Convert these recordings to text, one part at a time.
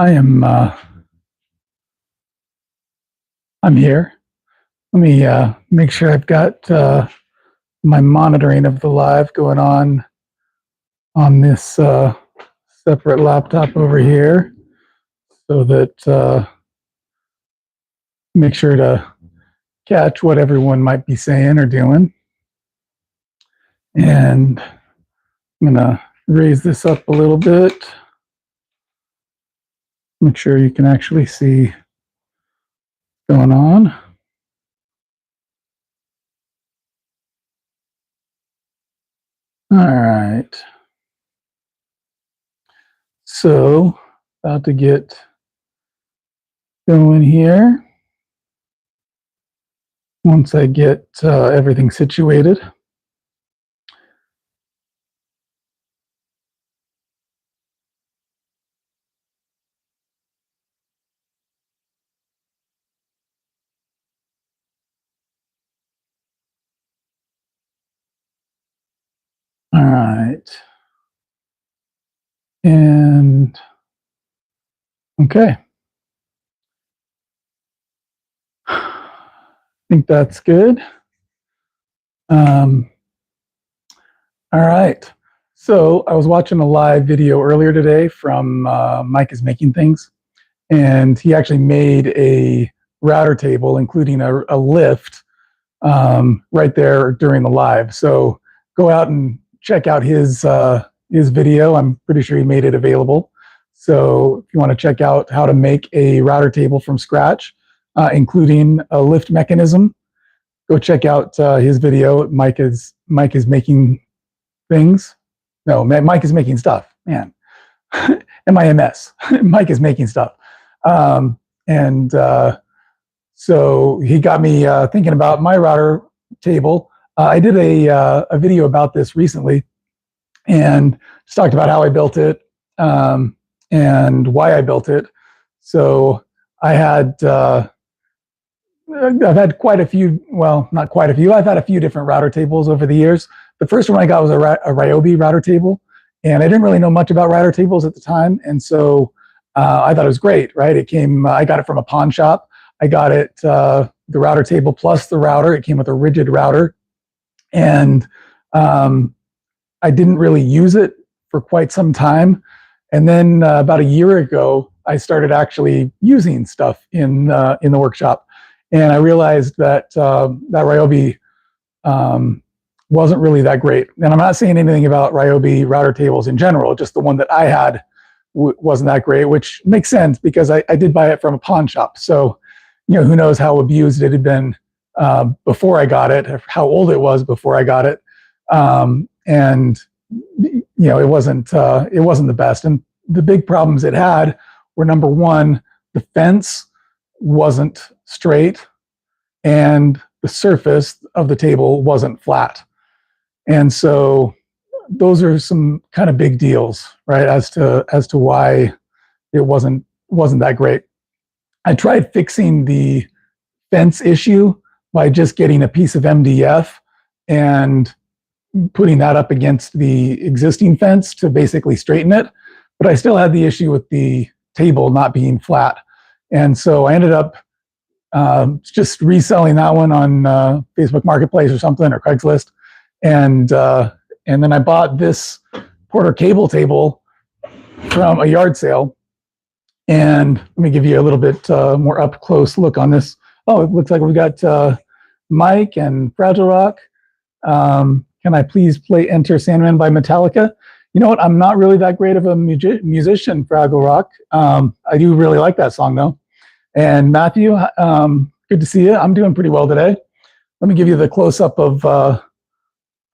I am I'm here. Let me make sure I've got my monitoring of the live going on this separate laptop over here, so that make sure to catch what everyone might be saying or doing. And I'm gonna raise this up a little bit. Make sure you can actually see what's going on. All right. So, about to get going here. Once I get everything situated. All right. And okay. I think that's good. All right. So I was watching a live video earlier today from Mike is Making Things, and he actually made a router table, including a lift, right there during the live. So go out and check out his video. I'm pretty sure he made it available. So if you want to check out how to make a router table from scratch, including a lift mechanism, go check out his video. Mike is Making Things. No, Mike is Making Stuff. Man, MIMS. Mike is Making Stuff. And so he got me thinking about my router table. I did a video about this recently, and just talked about how I built it, and why I built it. So I had I've had quite a few, well, not quite a few. I've had a few different router tables over the years. The first one I got was a Ryobi router table, and I didn't really know much about router tables at the time, and so I thought it was great. Right? It came. I got it from a pawn shop. I got it the router table plus the router. It came with a rigid router, and I didn't really use it for quite some time. And then about a year ago, I started actually using stuff in the workshop. And I realized that that Ryobi wasn't really that great. And I'm not saying anything about Ryobi router tables in general, just the one that I had wasn't that great, which makes sense because I did buy it from a pawn shop. So, who knows how abused it had been before I got it, or how old it was before I got it. And, it wasn't the best. And the big problems it had were, number one, the fence wasn't straight, and the surface of the table wasn't flat. And so those are some kind of big deals, right, as to why it wasn't that great. I tried fixing the fence issue by just getting a piece of MDF and putting that up against the existing fence to basically straighten it, but I still had the issue with the table not being flat. And so I ended up just reselling that one on Facebook Marketplace or something, or Craigslist. And then I bought this Porter cable table from a yard sale. And let me give you a little bit more up close look on this. Oh, it looks like we've got Mike and Fragile Rock. Can I please play Enter Sandman by Metallica? You know what? I'm not really that great of a musician, Fragile Rock. I do really like that song, though. And Matthew, good to see you. I'm doing pretty well today. Let me give you the close-up of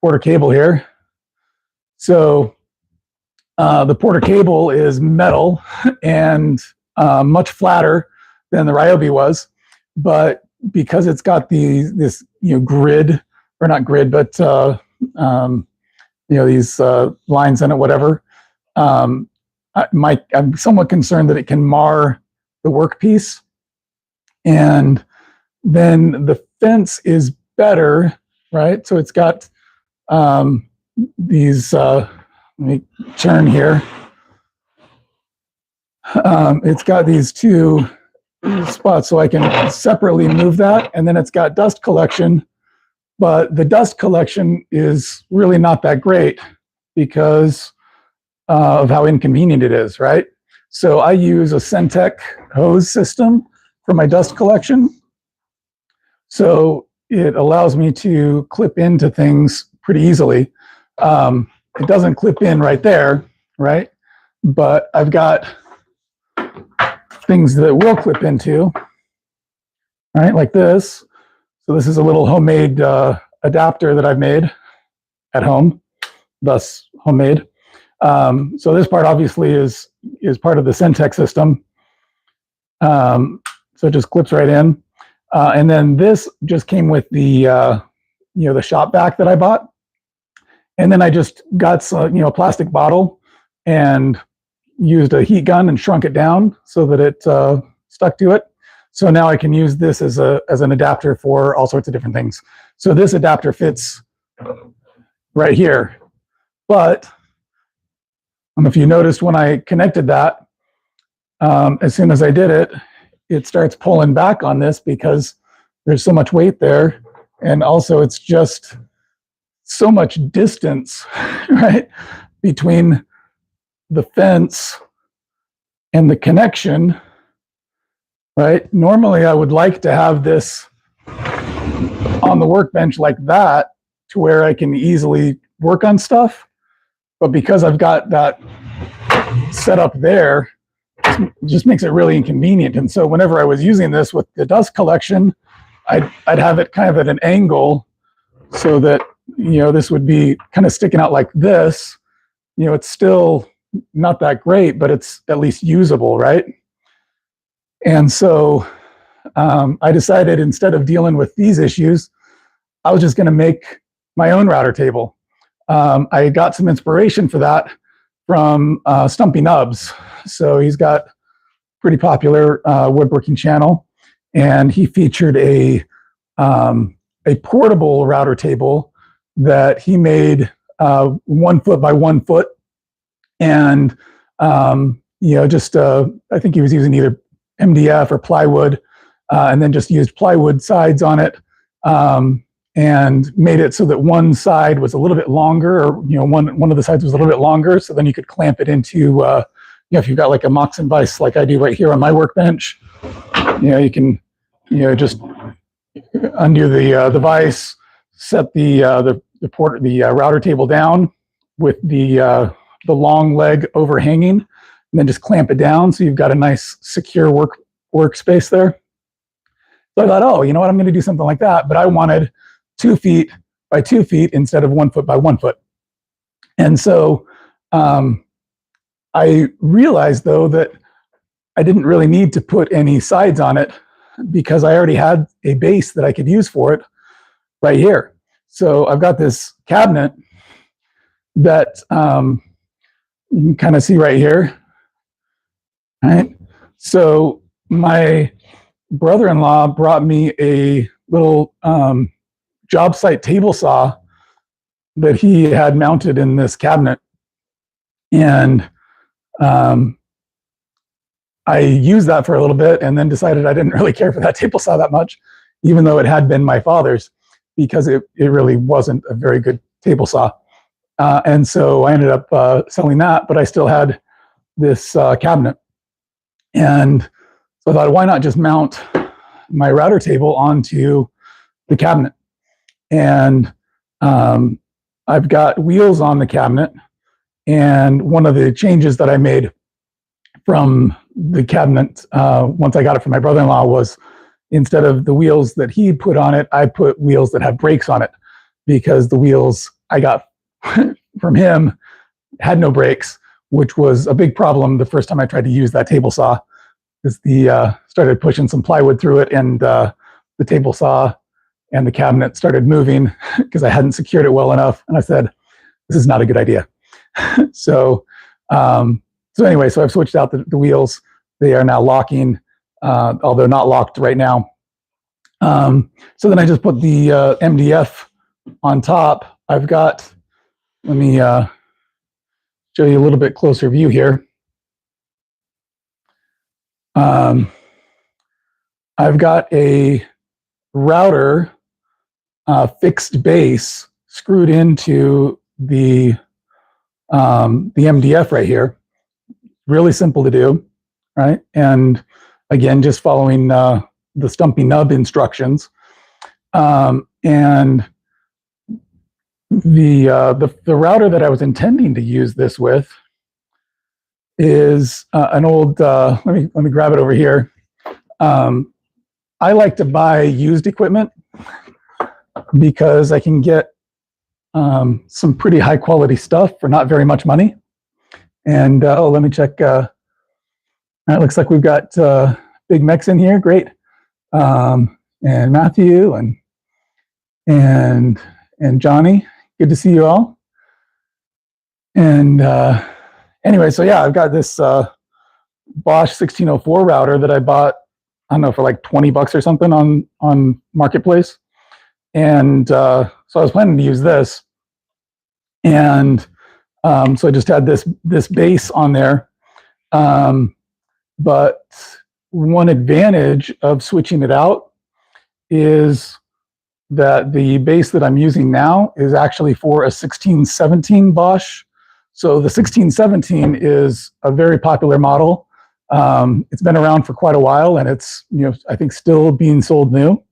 Porter cable here. So the Porter cable is metal and much flatter than the Ryobi was, but because it's got this grid, or not grid, but these lines in it, whatever. I'm somewhat concerned that it can mar the workpiece. And then the fence is better, right? So it's got these, let me turn here. It's got these two spots so I can separately move that. And then it's got dust collection, but the dust collection is really not that great because of how inconvenient it is, right? So I use a Centec hose system for my dust collection. So it allows me to clip into things pretty easily. It doesn't clip in right there, right? But I've got things that will clip into, right? Like this. So this is a little homemade adapter that I've made at home, thus homemade. So this part obviously is part of the Centec system. So it just clips right in. And then this just came with the the shop vac that I bought. And then I just got some, a plastic bottle and used a heat gun and shrunk it down so that it stuck to it. So now I can use this as an adapter for all sorts of different things. So this adapter fits right here. But I don't know if you noticed when I connected that, as soon as I did it, it starts pulling back on this because there's so much weight there. And also it's just so much distance, right, between the fence and the connection, right? Normally I would like to have this on the workbench like that to where I can easily work on stuff. But because I've got that set up there, it just makes it really inconvenient. And so whenever I was using this with the dust collection, I'd have it kind of at an angle so that, this would be kind of sticking out like this. It's still not that great, but it's at least usable, right? And so I decided instead of dealing with these issues, I was just going to make my own router table. I got some inspiration for that from Stumpy Nubs. So he's got a pretty popular woodworking channel, and he featured a portable router table that he made 1 foot by 1 foot. And, I think he was using either MDF or plywood, and then just used plywood sides on it, and made it so that one side was a little bit longer, or, one of the sides was a little bit longer. So then you could clamp it into, if you've got like a Moxon vise, like I do right here on my workbench, you can, just undo the vise, set the router table down with the long leg overhanging, and then just clamp it down so you've got a nice secure workspace there. So I thought, oh, you know what, I'm going to do something like that, but I wanted 2 feet by 2 feet instead of 1 foot by 1 foot. And so I realized though that I didn't really need to put any sides on it because I already had a base that I could use for it right here. So I've got this cabinet that you can kind of see right here. All right. So my brother-in-law brought me a little job site table saw that he had mounted in this cabinet. And I used that for a little bit and then decided I didn't really care for that table saw that much, even though it had been my father's, because it really wasn't a very good table saw. And so I ended up selling that, but I still had this cabinet. And so I thought, why not just mount my router table onto the cabinet? And I've got wheels on the cabinet. And one of the changes that I made from the cabinet, once I got it from my brother-in-law, was instead of the wheels that he put on it, I put wheels that have brakes on it, because the wheels I got from him had no brakes, which was a big problem the first time I tried to use that table saw, because started pushing some plywood through it, and the table saw and the cabinet started moving because I hadn't secured it well enough. And I said, this is not a good idea. So anyway, so I've switched out the wheels. They are now locking, although not locked right now. So then I just put the MDF on top. I've got, let me show you a little bit closer view here. I've got a router fixed base screwed into the MDF right here. Really simple to do, right? And again, just following the stumpy nub instructions. And the router that I was intending to use this with is an old. Let me grab it over here. I like to buy used equipment because I can get some pretty high quality stuff for not very much money. And oh, let me check. It looks like we've got Big Mex in here. Great. And Matthew and Johnny. Good to see you all. And anyway, so yeah, I've got this Bosch 1604 router that I bought, I don't know, for like 20 bucks or something on Marketplace. And so I was planning to use this. And so I just had this base on there. But one advantage of switching it out is that the base that I'm using now is actually for a 1617 Bosch. So the 1617 is a very popular model. It's been around for quite a while, and it's, I think, still being sold new.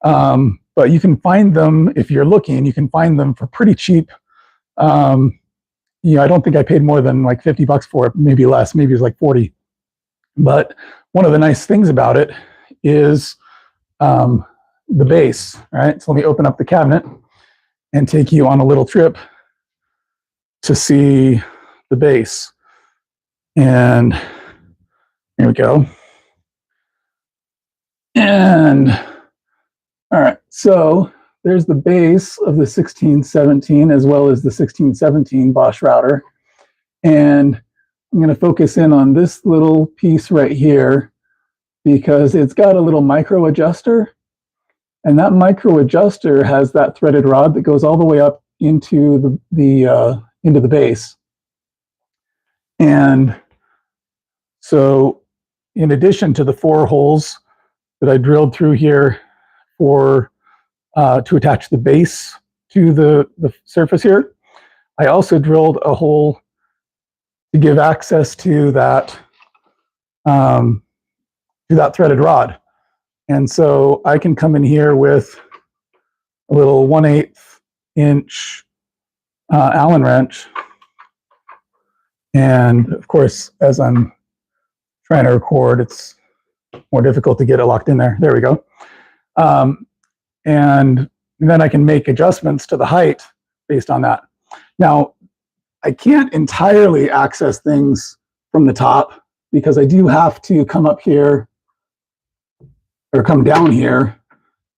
But you can find them, if you're looking, you can find them for pretty cheap. I don't think I paid more than like 50 bucks for it, maybe less, maybe it was like 40. But one of the nice things about it is the base, right? So let me open up the cabinet and take you on a little trip to see the base. And here we go. And all right, so there's the base of the 1617 as well as the 1617 Bosch router. And I'm going to focus in on this little piece right here because it's got a little micro adjuster. And that micro adjuster has that threaded rod that goes all the way up into the base. And so in addition to the 4 holes that I drilled through here for to attach the base to the surface here, I also drilled a hole to give access to that threaded rod. And so I can come in here with a little 1/8 inch Allen wrench. And of course, as I'm trying to record, it's more difficult to get it locked in there. There we go. And then I can make adjustments to the height based on that. Now, I can't entirely access things from the top because I do have to come up here or come down here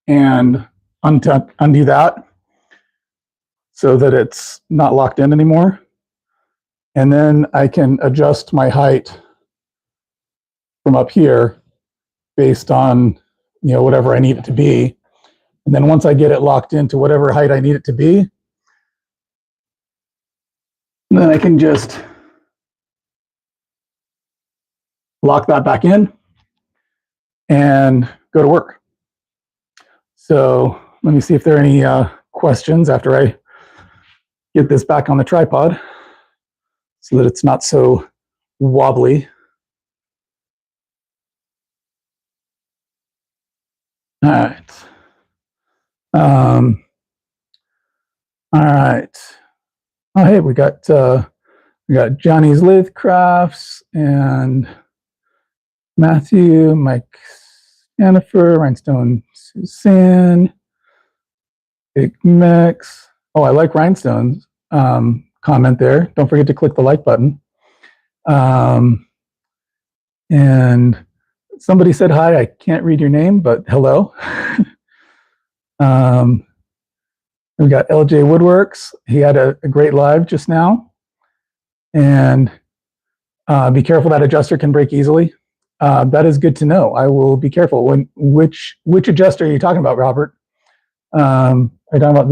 and undo that so that it's not locked in anymore. And then I can adjust my height from up here based on, whatever I need it to be. And then once I get it locked into whatever height I need it to be, then I can just lock that back in and go to work. So let me see if there are any questions after I get this back on the tripod so that it's not so wobbly. All right. All right. Oh, hey, we got Johnny's Lathe Crafts and Matthew, Mike, Jennifer, Rhinestone, Suzanne, Big Mix. Oh, I like Rhinestone's comment there. Don't forget to click the like button. And somebody said hi. I can't read your name, but hello. We got LJ Woodworks. He had a great live just now. And be careful, that adjuster can break easily. That is good to know. I will be careful. Which adjuster are you talking about, Robert? Are you talking about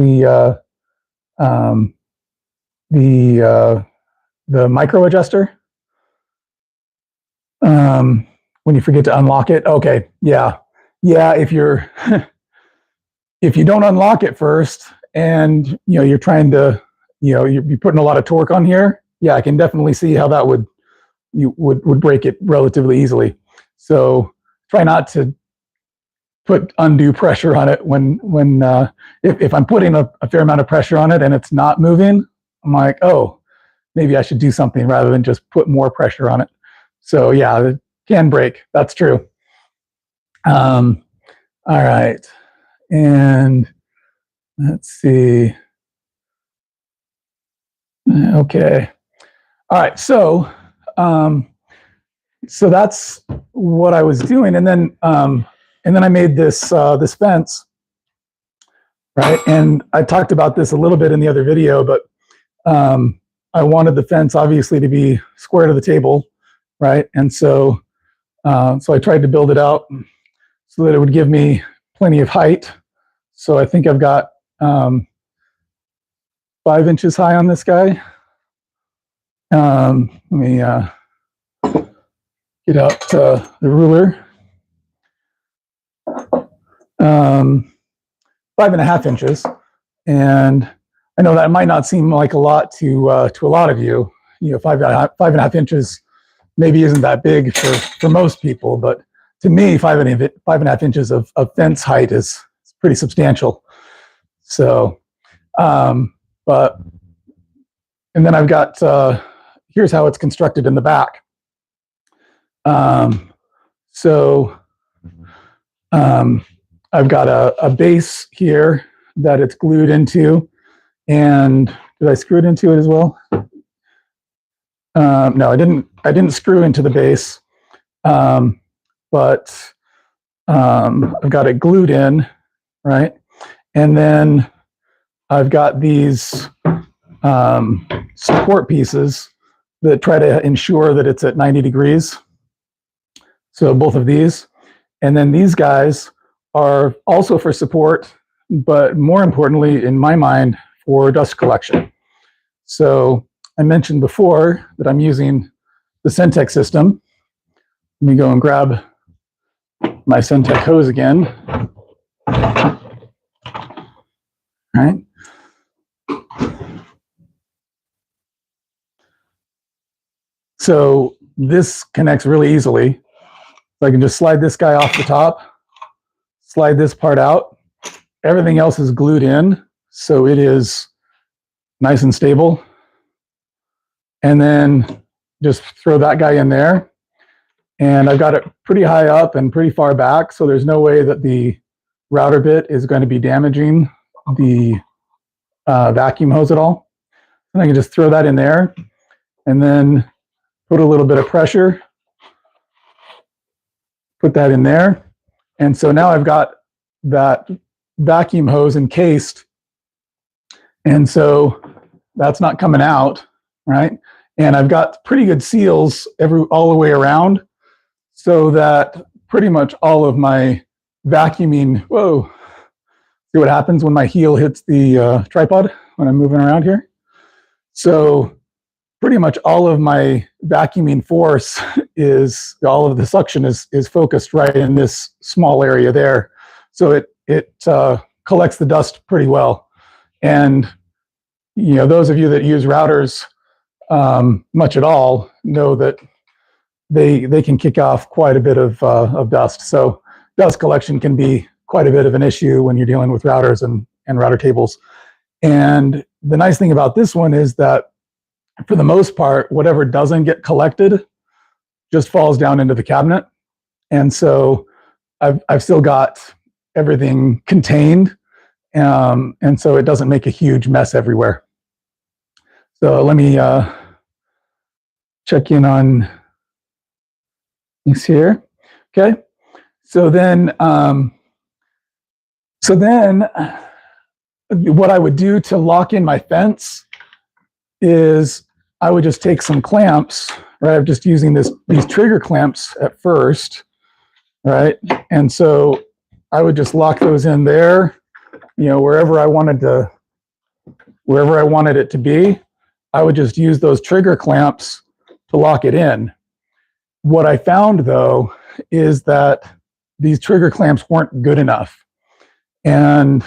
the micro adjuster? when you forget to unlock it. Okay, yeah. If you're if you don't unlock it first, and you're trying to, you're putting a lot of torque on here. Yeah, I can definitely see how that would break it relatively easily. So try not to put undue pressure on it when if I'm putting a fair amount of pressure on it and it's not moving, I'm like, oh, maybe I should do something rather than just put more pressure on it. So yeah, it can break. That's true. All right, and let's see. Okay. All right. So that's what I was doing, and then I made this this fence, right? And I talked about this a little bit in the other video, but I wanted the fence obviously to be square to the table, right? And so I tried to build it out so that it would give me plenty of height. So I think I've got 5 inches high on this guy. Let me get out the ruler. 5.5 inches, and I know that might not seem like a lot to a lot of you. 5.5 inches maybe isn't that big for most people, but to me, 5.5 inches of fence height is pretty substantial. So, but and then I've got here's how it's constructed in the back. I've got a base here that it's glued into, and did I screw it into it as well? No, I didn't screw into the base, but I've got it glued in, right? And then I've got these support pieces that try to ensure that it's at 90 degrees. So both of these, and then these guys are also for support, but more importantly, in my mind, for dust collection. So I mentioned before that I'm using the Centec system. Let me go and grab my Centec hose again. All right. So this connects really easily. So I can just slide this guy off the top, slide this part out. Everything else is glued in, so it is nice and stable. And then just throw that guy in there. And I've got it pretty high up and pretty far back, so there's no way that the router bit is going to be damaging the vacuum hose at all. And I can just throw that in there and then put a little bit of pressure, put that in there. And so now I've got that vacuum hose encased, and so that's not coming out, right? And I've got pretty good seals all the way around, so that pretty much all of my vacuuming, whoa, see what happens when my heel hits the tripod when I'm moving around here? So pretty much all of my vacuuming force is, all of the suction is focused right in this small area there. So it collects the dust pretty well. And those of you that use routers much at all know that they can kick off quite a bit of dust. So dust collection can be quite a bit of an issue when you're dealing with routers and router tables. And the nice thing about this one is that for the most part, whatever doesn't get collected just falls down into the cabinet. And so I've still got everything contained, and so it doesn't make a huge mess everywhere. So let me check in on this here. Okay. So then what I would do to lock in my fence is I would just take some clamps, right? I'm just using these trigger clamps at first, right? And so I would just lock those in there, wherever I wanted it to be. I would just use those trigger clamps to lock it in. What I found, though, is that these trigger clamps weren't good enough. And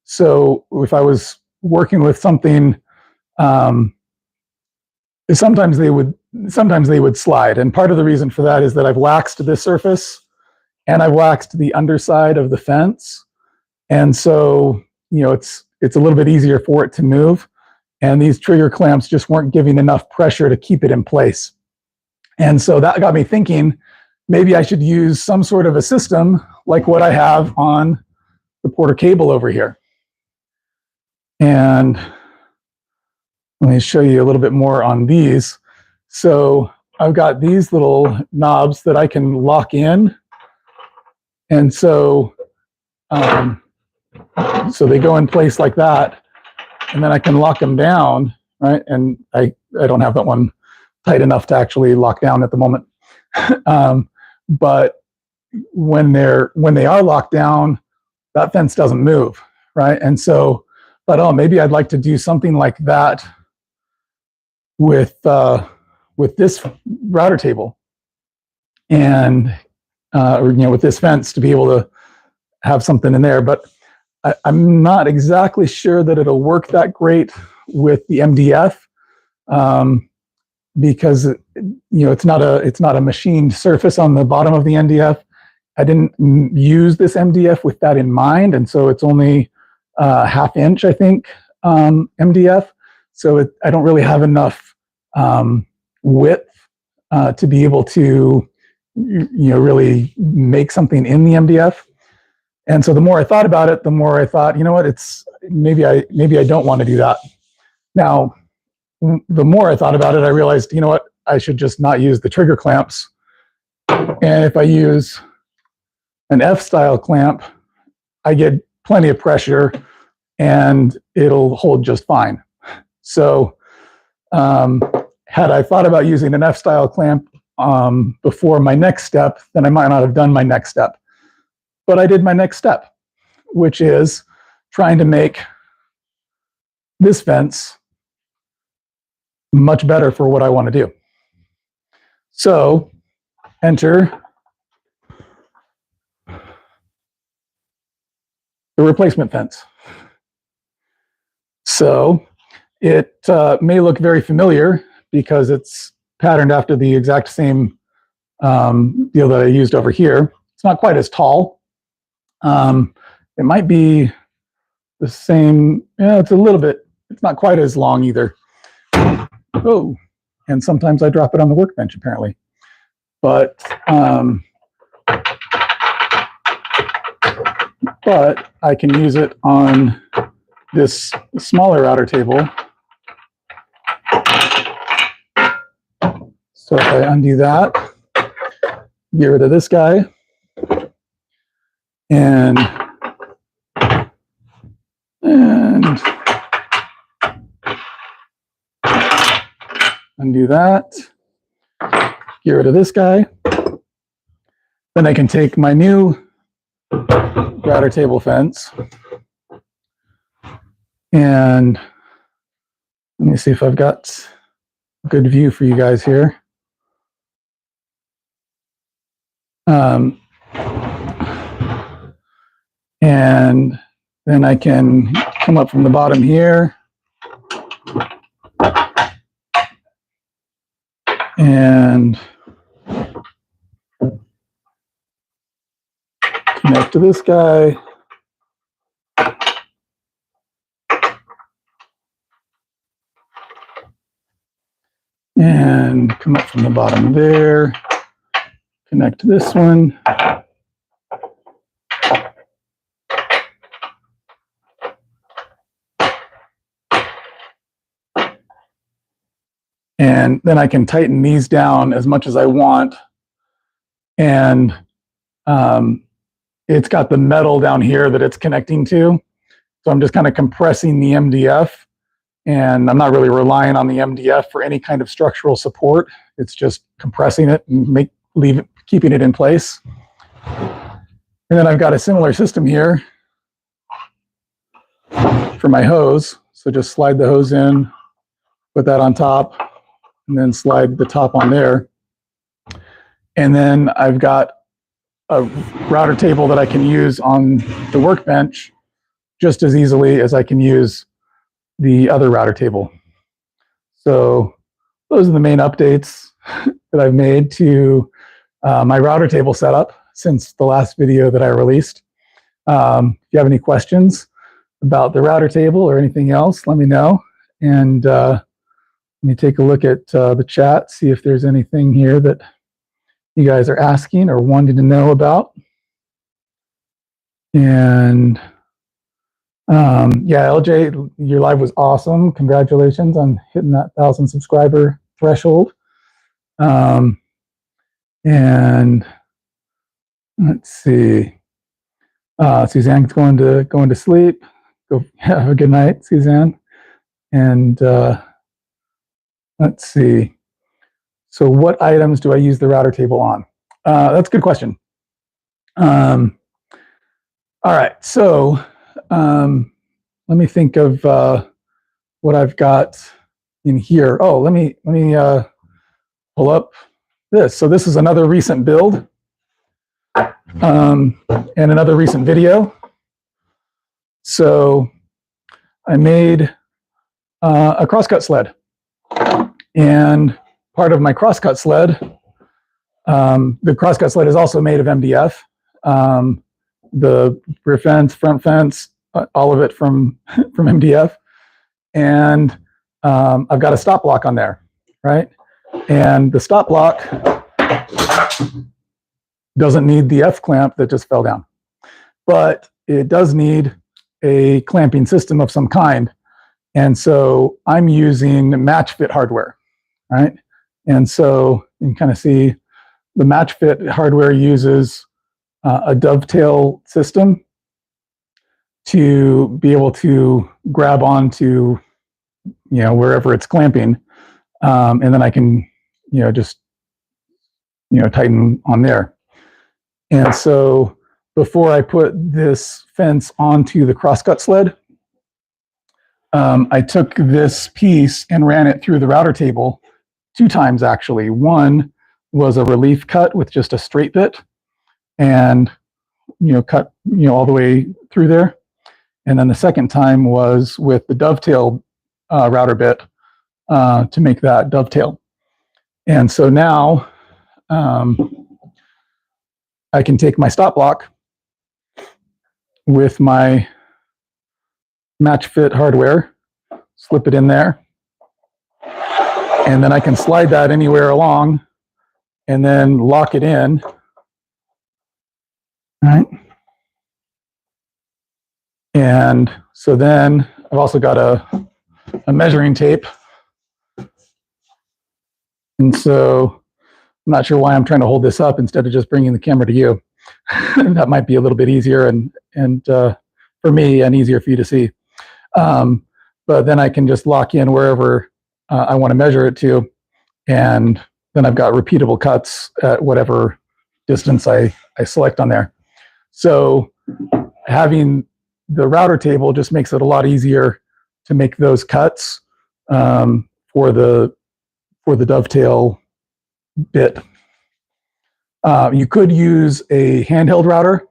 so if I was working with something, sometimes they would slide. And part of the reason for that is that I've waxed this surface and I've waxed the underside of the fence. And so, it's a little bit easier for it to move. And these trigger clamps just weren't giving enough pressure to keep it in place. And so that got me thinking, maybe I should use some sort of a system like what I have on the Porter cable over here. And let me show you a little bit more on these. So I've got these little knobs that I can lock in. And so, so they go in place like that, and then I can lock them down, right? And I don't have that one tight enough to actually lock down at the moment. But when they are locked down, that fence doesn't move, right? And so, but maybe I'd like to do something like that with this router table, and or with this fence, to be able to have something in there. But I'm not exactly sure that it'll work that great with the MDF, because it's not a machined surface on the bottom of the MDF. I didn't use this MDF with that in mind, and so it's only ½ inch, I think, MDF. So I don't really have enough width to be able to really make something in the MDF. And so the more I thought about it, the more I thought, it's maybe I don't want to do that. Now, the more I thought about it, I realized, I should just not use the trigger clamps. And if I use an F-style clamp, I get plenty of pressure and it'll hold just fine. So had I thought about using an F-style clamp before my next step, then I might not have done my next step. But I did my next step, which is trying to make this fence much better for what I want to do. So enter the replacement fence. So it may look very familiar because it's patterned after the exact same deal that I used over here. It's not quite as tall. It might be the same. Yeah, it's a little bit. It's not quite as long either. Oh, and sometimes I drop it on the workbench apparently. But I can use it on this smaller router table. So if I undo that, get rid of this guy, and undo that, get rid of this guy. Then I can take my new router table fence, and let me see if I've got a good view for you guys here. And then I can come up from the bottom here and connect to this guy. And come up from the bottom there, connect to this one. And then I can tighten these down as much as I want. And it's got the metal down here that it's connecting to. So I'm just kind of compressing the MDF. And I'm not really relying on the MDF for any kind of structural support. It's just compressing it and keeping it in place. And then I've got a similar system here for my hose. So just slide the hose in, put that on top, and then slide the top on there. And then I've got a router table that I can use on the workbench just as easily as I can use the other router table. So those are the main updates that I've made to my router table setup since the last video that I released. If you have any questions about the router table or anything else, let me know. And let me take a look at the chat, see if there's anything here that you guys are asking or wanting to know about. And yeah, LJ, your live was awesome. Congratulations on hitting that 1,000 subscriber threshold. And let's see. Suzanne's going to sleep. Go have a good night, Suzanne. And let's see. So what items do I use the router table on? That's a good question. All right, so let me think of what I've got in here. Oh, let me pull up this. So this is another recent build and another recent video. So I made a crosscut sled, and part of my crosscut sled, the crosscut sled is also made of MDF. The rear fence, front fence, all of it from MDF, and I've got a stop block on there, right? And the stop block doesn't need the F clamp that just fell down, but it does need a clamping system of some kind. And so I'm using match fit hardware, right? And so you can kind of see the match fit hardware uses a dovetail system to be able to grab onto, wherever it's clamping. And then I can, just, tighten on there. And so before I put this fence onto the crosscut sled, I took this piece and ran it through the router table 2 times, actually. One was a relief cut with just a straight bit and, cut, all the way through there. And then the second time was with the dovetail router bit to make that dovetail. And so now I can take my stop block with my match fit hardware, slip it in there, and then I can slide that anywhere along and then lock it in. All right. And so then I've also got a measuring tape. And so I'm not sure why I'm trying to hold this up instead of just bringing the camera to you. That might be a little bit easier and for me and easier for you to see. But then I can just lock in wherever I want to measure it to. And then I've got repeatable cuts at whatever distance I select on there. So having the router table just makes it a lot easier to make those cuts for the dovetail bit. You could use a handheld router.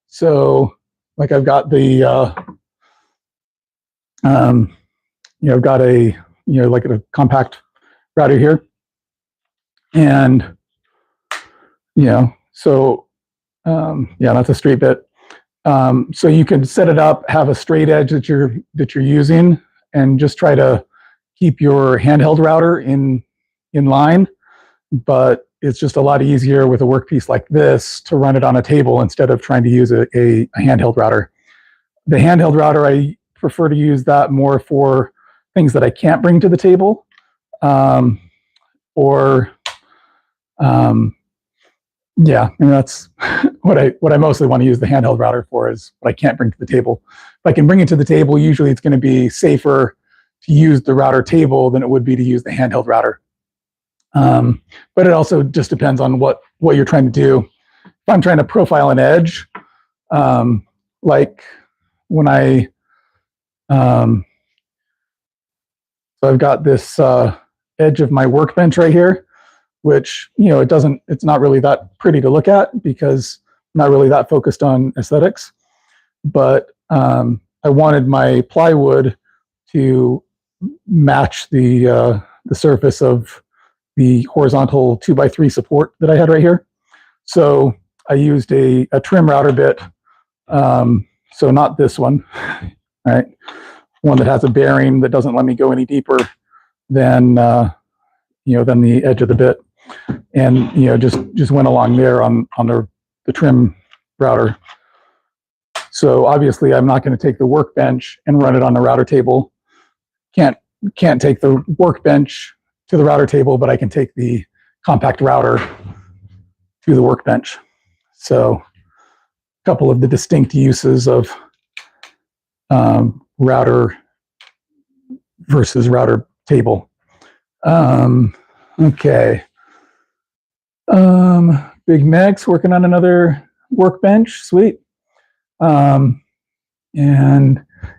So like I've got the, I've got a, like a compact router here. And, so, yeah, that's a straight bit. So you can set it up, have a straight edge that you're using, and just try to keep your handheld router in line. But it's just a lot easier with a workpiece like this to run it on a table instead of trying to use a handheld router. The handheld router, I prefer to use that more for things that I can't bring to the table, yeah, and that's what I mostly want to use the handheld router for, is what I can't bring to the table. If I can bring it to the table, usually it's going to be safer to use the router table than it would be to use the handheld router. But it also just depends on what you're trying to do. If I'm trying to profile an edge, like when so I've got this edge of my workbench right here, which, it's not really that pretty to look at because not really that focused on aesthetics, but I wanted my plywood to match the surface of the horizontal 2x3 support that I had right here. So I used a trim router bit. So not this one, right? One that has a bearing that doesn't let me go any deeper than than the edge of the bit, and just went along there on the trim router. So obviously, I'm not going to take the workbench and run it on the router table. Can't take the workbench to the router table, but I can take the compact router to the workbench. So a couple of the distinct uses of router versus router table. Okay. Big Meg's working on another workbench. Sweet. And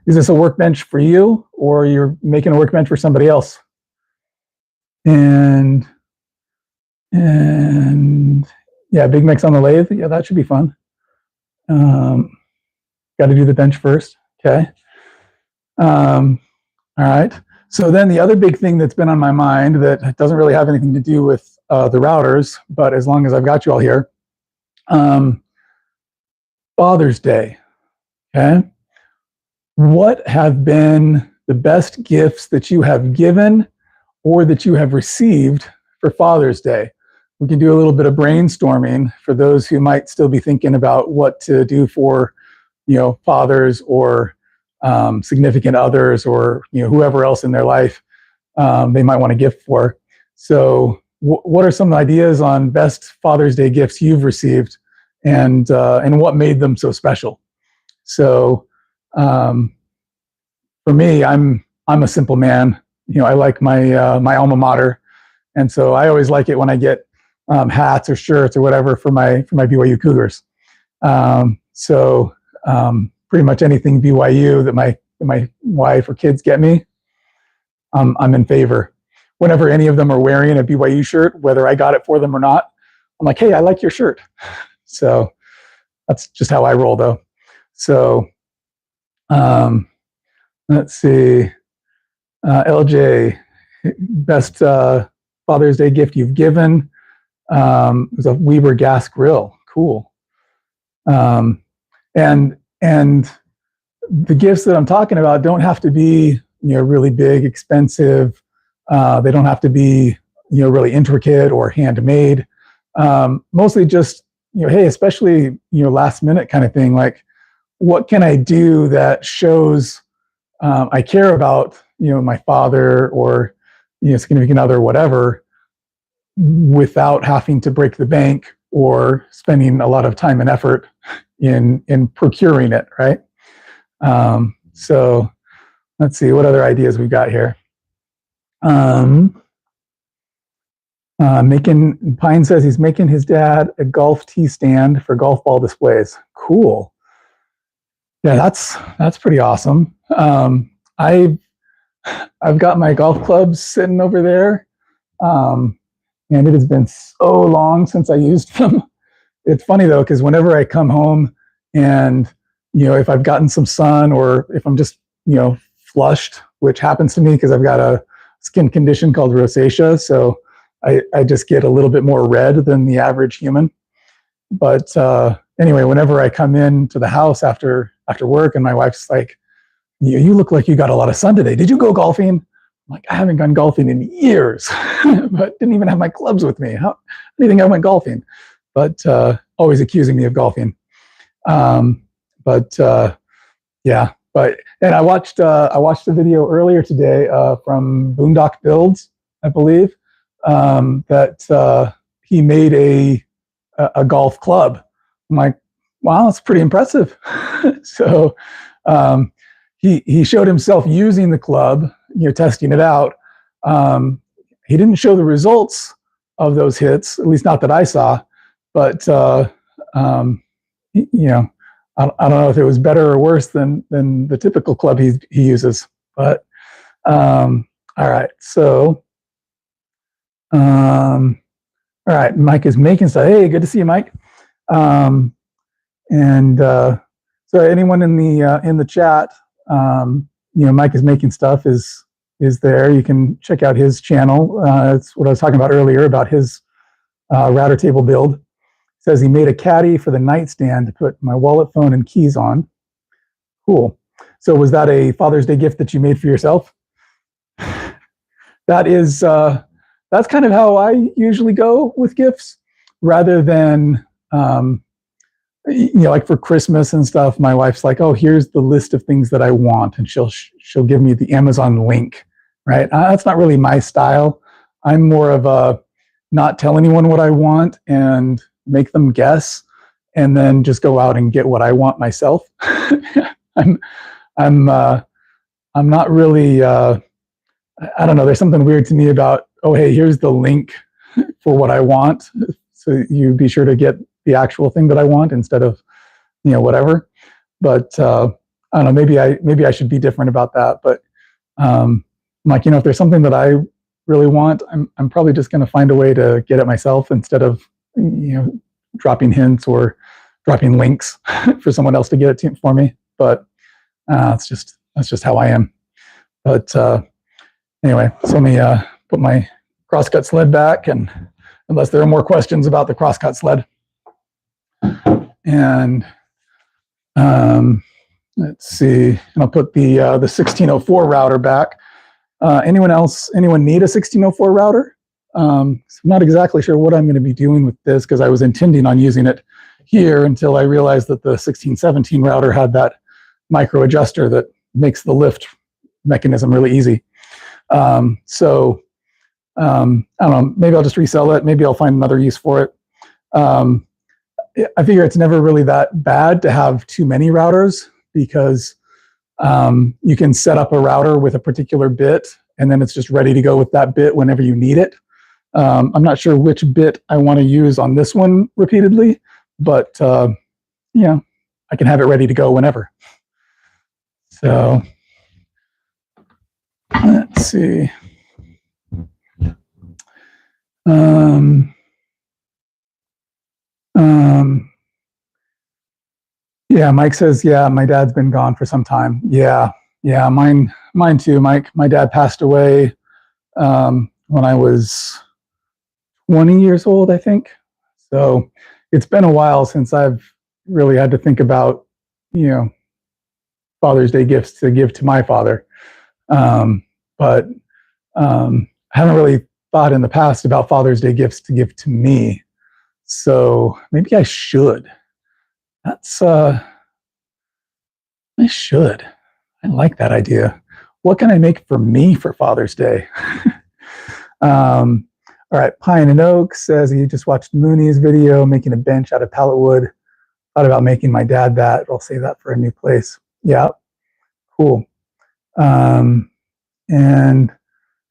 is this a workbench for you, or you're making a workbench for somebody else? And yeah, Big Meg's on the lathe. Yeah, that should be fun. Got to do the bench first. Okay. All right. So then the other big thing that's been on my mind that doesn't really have anything to do with the routers, but as long as I've got you all here, Father's Day. Okay. What have been the best gifts that you have given or that you have received for Father's Day? We can do a little bit of brainstorming for those who might still be thinking about what to do for, fathers or significant others, or whoever else in their life they might want a gift for. So, what are some ideas on best Father's Day gifts you've received, and what made them so special? So, for me, I'm a simple man. I like my my alma mater, and so I always like it when I get hats or shirts or whatever for my BYU Cougars. Pretty much anything BYU that my wife or kids get me, I'm in favor. Whenever any of them are wearing a BYU shirt, whether I got it for them or not, I'm like, hey, I like your shirt. So that's just how I roll, though. So let's see. LJ, best Father's Day gift you've given was a Weber gas grill. Cool. And the gifts that I'm talking about don't have to be, really big, expensive. They don't have to be, really intricate or handmade. Mostly just, hey, especially, last minute kind of thing. Like, what can I do that shows I care about, my father or, significant other, whatever, without having to break the bank or spending a lot of time and effort in procuring it, right? So let's see what other ideas we've got here. Pine says he's making his dad a golf tee stand for golf ball displays. Cool. Yeah, that's pretty awesome. I've got my golf clubs sitting over there, and it has been so long since I used them. It's funny though, because whenever I come home and if I've gotten some sun or if I'm just flushed, which happens to me because I've got a skin condition called rosacea, so I just get a little bit more red than the average human. But anyway, whenever I come into the house after work, and my wife's like, you look like you got a lot of sun today. Did you go golfing? I'm like, I haven't gone golfing in years, but didn't even have my clubs with me. How do you think I went golfing? But always accusing me of golfing. Yeah. And I watched a video earlier today from Boondock Builds, I believe, that he made a golf club. I'm like, wow, that's pretty impressive. So he showed himself using the club, testing it out. He didn't show the results of those hits, at least not that I saw. But I don't know if it was better or worse than the typical club he uses. But all right, so all right, Mike is making stuff. Hey, good to see you, Mike. And so anyone in the chat, Mike is making stuff is there. You can check out his channel. It's what I was talking about earlier about his router table build. It says he made a caddy for the nightstand to put my wallet, phone, and keys on. Cool. So was that a Father's Day gift that you made for yourself? That is, that's kind of how I usually go with gifts, rather than, like for Christmas and stuff. My wife's like, "Oh, here's the list of things that I want," and she'll give me the Amazon link. Right? That's not really my style. I'm more of a not tell anyone what I want and make them guess, and then just go out and get what I want myself. I'm not really. I don't know. There's something weird to me about, oh, hey, here's the link for what I want, so you be sure to get the actual thing that I want instead of, whatever. But I don't know. Maybe I should be different about that. But like, if there's something that I really want, I'm probably just going to find a way to get it myself instead of, dropping hints or dropping links for someone else to get it for me. But that's just how I am. But anyway, so let me put my crosscut sled back, and unless there are more questions about the crosscut sled. And let's see, and I'll put the 1604 router back. Anyone need a 1604 router? So I'm not exactly sure what I'm going to be doing with this, because I was intending on using it here until I realized that the 1617 router had that micro adjuster that makes the lift mechanism really easy. So I don't know, maybe I'll just resell it. Maybe I'll find another use for it. I figure it's never really that bad to have too many routers, because you can set up a router with a particular bit, and then it's just ready to go with that bit whenever you need it. I'm not sure which bit I want to use on this one repeatedly, but I can have it ready to go whenever. So let's see. Yeah, Mike says, yeah, my dad's been gone for some time. Yeah, mine too, Mike. My dad passed away when I was 20 years old, I think. So it's been a while since I've really had to think about, Father's Day gifts to give to my father. But I haven't really thought in the past about Father's Day gifts to give to me. So maybe I should. I should. I like that idea. What can I make for me for Father's Day? All right, Pine and Oak says he just watched Mooney's video making a bench out of pallet wood. Thought about making my dad that. I'll save that for a new place. Yeah, cool. And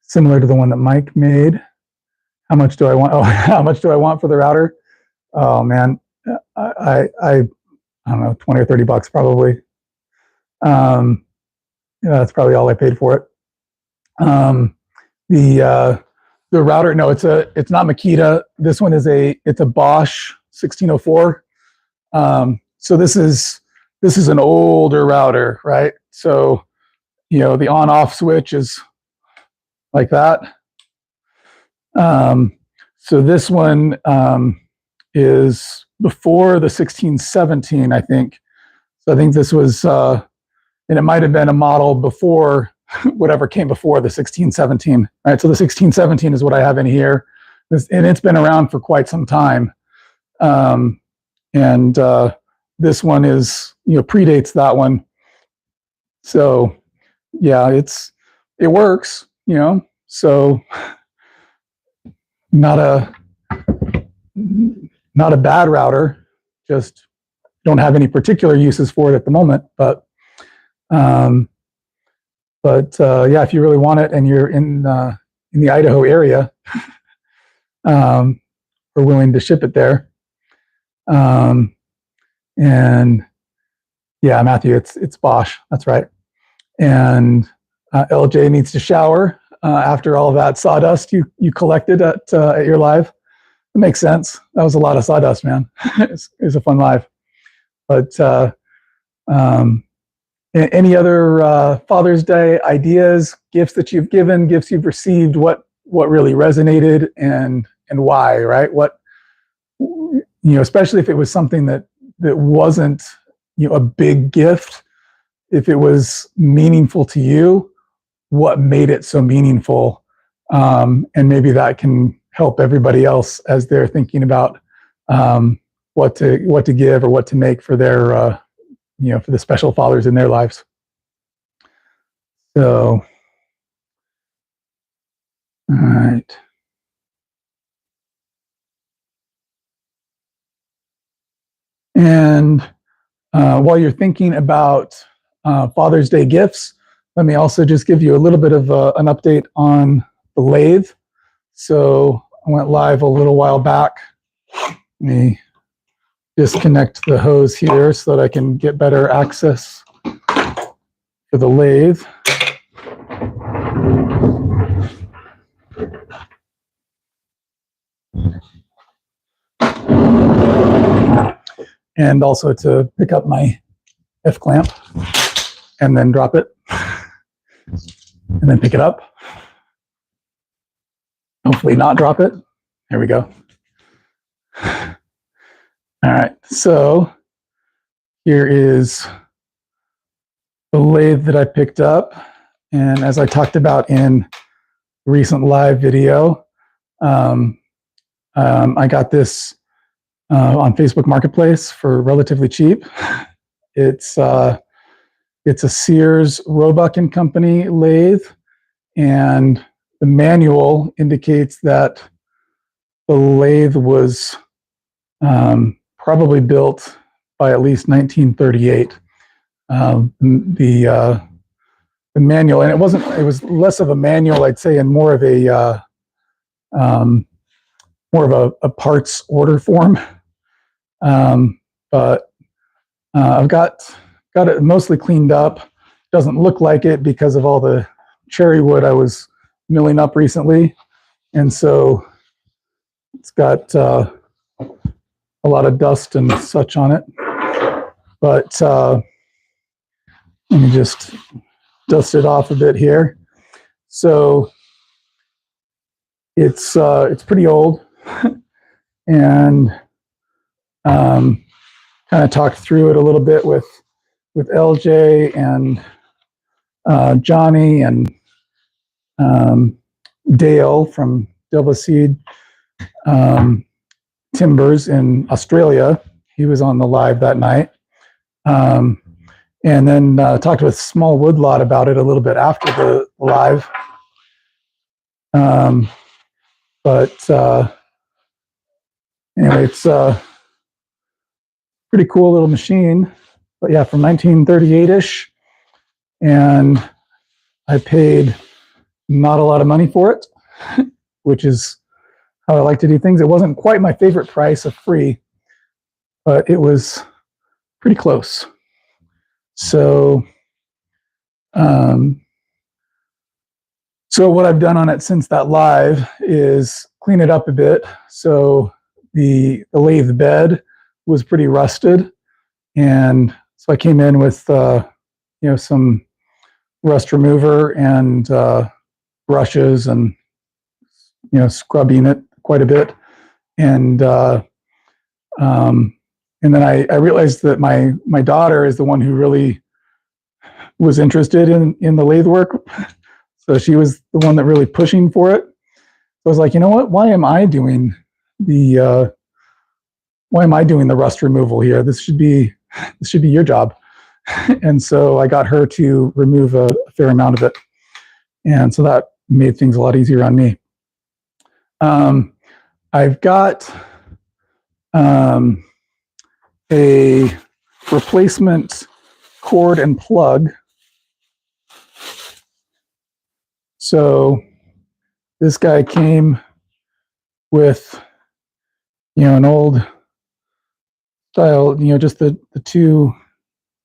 similar to the one that Mike made. How much do I want? Oh, how much do I want for the router? Oh man, I don't know, 20 or 30 bucks probably. That's probably all I paid for it. The router, no, it's not Makita. This one it's a Bosch 1604. So this is an older router, right? So, the on-off switch is like that. So this one is before the 1617, I think. So I think this was, and it might have been a model before whatever came before the 1617. Right. So the 1617 is what I have in here, and it's been around for quite some time. And this one is, predates that one. So yeah, it works, so not a bad router, just don't have any particular uses for it at the moment. But yeah, if you really want it and you're in the Idaho area, we're willing to ship it there. And yeah, Matthew, it's Bosch. That's right. And LJ needs to shower after all of that sawdust you collected at your live. It makes sense. That was a lot of sawdust, man. It was a fun live. But any other Father's Day ideas, gifts that you've given, gifts you've received? What really resonated and why? Right? What, especially if it was something that wasn't a big gift. If it was meaningful to you, what made it so meaningful? And maybe that can help everybody else as they're thinking about what to give or what to make for their for the special fathers in their lives. So, all right. And while you're thinking about Father's Day gifts, let me also just give you a little bit of an update on the lathe. So I went live a little while back. Let me disconnect the hose here so that I can get better access to the lathe. And also to pick up my F-clamp and then drop it and then pick it up. Hopefully not drop it. There we go. All right, so here is the lathe that I picked up. And as I talked about in recent live video, I got this on Facebook Marketplace for relatively cheap. It's a Sears Roebuck and Company lathe, and the manual indicates that the lathe was probably built by at least 1938. The manual, and it was less of a manual, I'd say, and more of a parts order form. But I've got it mostly cleaned up. Doesn't look like it because of all the cherry wood I was milling up recently, and so it's got a lot of dust and such on it. But let me just dust it off a bit here. So it's pretty old, and kind of talked through it a little bit with LJ and Johnny and Dale from Delva Timbers in Australia. He was on the live that night. And then talked with Small Woodlot about it a little bit after the live. But anyway, it's a pretty cool little machine. But yeah, from 1938-ish. And I paid not a lot of money for it, which is how I like to do things. It wasn't quite my favorite price of free, but it was pretty close. So, so what I've done on it since that live is clean it up a bit. So the lathe bed was pretty rusted, and so I came in with some rust remover and brushes and scrubbing it quite a bit, and then I realized that my daughter is the one who really was interested in the lathe work, so she was the one that really pushing for it. So I was like, you know what? Why am I doing the rust removal here? This should be your job. And so I got her to remove a fair amount of it, and so that made things a lot easier on me. I've got a replacement cord and plug. So this guy came with an old style, just the two